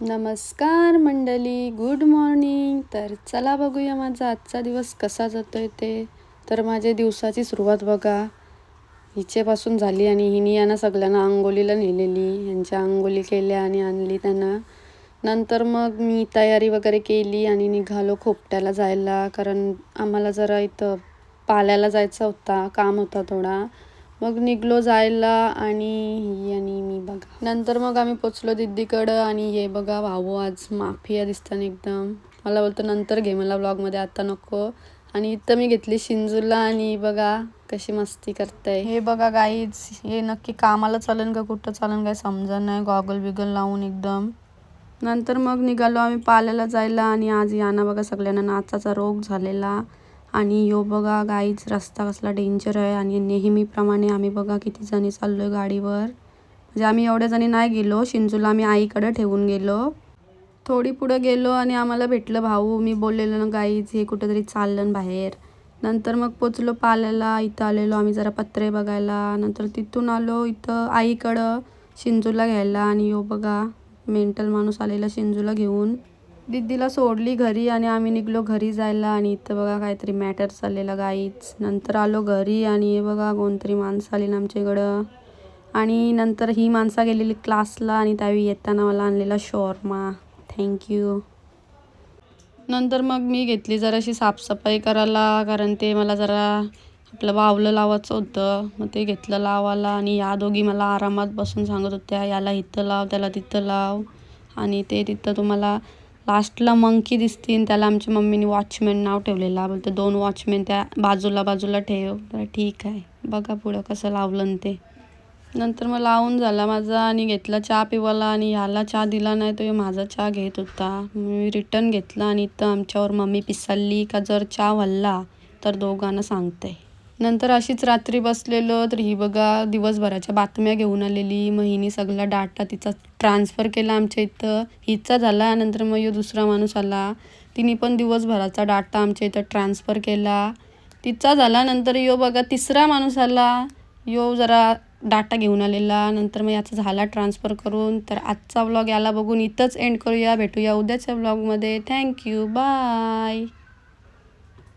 नमस्कार मंडळी, good morning. तर चला बघूया माझा आजचा दिवस कसा जातोय ते. तर माझ्या दिवसाची सुरुवात बघा हिचेपासून झाली आणि हिने यांना सगळ्यांना अंघोलीला नेलेली. यांच्या अंघोली केल्या आणि आणली त्यांना. नंतर मग मी तयारी वगैरे केली आणि निघालो खोपट्याला जायला, कारण आम्हाला जरा इथं पाल्याला जायचा होता, काम होता थोडा. मग निघलो जायला आणि मी बघा नंतर मग आम्ही पोचलो दीदीकडं. आणि हे बघा भाऊ आज माफिया दिसताना एकदम. मला बोलतो नंतर घे मला व्लॉगमध्ये, आता नको. आणि इथं मी घेतली शिंजूला आणि बघा कशी मस्ती करताय. हे बघा गाईज, हे नक्की कामाला चालेल का कुठं चालेल काय समजा नाही, गॉगल बिगल लावून एकदम. नंतर मग निघालो आम्ही पाल्याला जायला. आणि आज यांना बघा सगळ्यांना नाचाचा रोग झालेला. आणि यो बघा गाईच रस्ता कसला डेंजर आहे. आणि नेहमीप्रमाणे आम्ही बघा किती जणी चाललो आहे गाडीवर. म्हणजे आम्ही एवढ्या जणी नाही गेलो, शिंजूला आम्ही आईकडे ठेवून गेलो. थोडी पुढं गेलो आणि आम्हाला भेटलं भाऊ. मी बोललेलो ना गाईच हे कुठंतरी चाललं बाहेर. नंतर मग पोचलो पाल्याला. इथं आलेलो आम्ही जरा पत्रे बघायला. नंतर तिथून आलो इथं आईकडं शिंजूला घ्यायला. आणि यो बघा मेंटल माणूस आलेला शिंजूला घेऊन. दीदीला सोडली घरी आणि आम्ही निघलो घरी जायला. आणि इथं बघा काहीतरी मॅटर चाललेला गाईच. नंतर आलो घरी आणि हे बघा कोणतरी माणसं आली ना आमच्याकडं. आणि नंतर ही माणसं गेलेली क्लासला आणि त्यावेळी येताना मला आणलेला शॉर्मा. थँक्यू. नंतर मग मी घेतली जराशी साफसफाई करायला, कारण ते मला जरा आपलं बावलं लावायचं होतं. मग ते घेतलं लावायला. आणि या दोघी मला आरामात बसून सांगत होत्या याला इथं लाव त्याला तिथं लाव. आणि ते तिथं तुम्हाला लास्टला मंकी दिसतील, त्याला आमच्या मम्मीने वॉचमॅन नाव ठेवलेलं. बोलते 2 वॉचमॅन त्या बाजूला ठेव. तर ठीक आहे, बघा पुढं कसं लावलं ते. नंतर मग लावून झाला माझा आणि घेतला चहा पिवायला. आणि ह्याला चहा दिला नाही, तो माझा चहा घेत होता. मी रिटर्न घेतला. आणि इथं आमच्यावर मम्मी पिसाळली का जर चहा वाढला तर दोघांना सांगते. नंतर अशीच रात्री बसलेलो तर ही बघा दिवसभराच्या बातम्या घेऊन आलेली. मग हिने सगळा डाटा तिचा ट्रान्सफर केला आमच्या इथं. हिचा झाला. नंतर मग यो दुसरा माणूस आला, तिने पण दिवसभराचा डाटा आमच्या इथं ट्रान्सफर केला. तिचा झाला. नंतर यो बघा तिसरा माणूस आला, यो जरा डाटा घेऊन आलेला. नंतर मग याचा झाला ट्रान्सफर करून. तर आजचा व्लॉग याला बघून इथंच एंड करूया. भेटूया उद्याच्या व्लॉगमध्ये. Thank you, bye.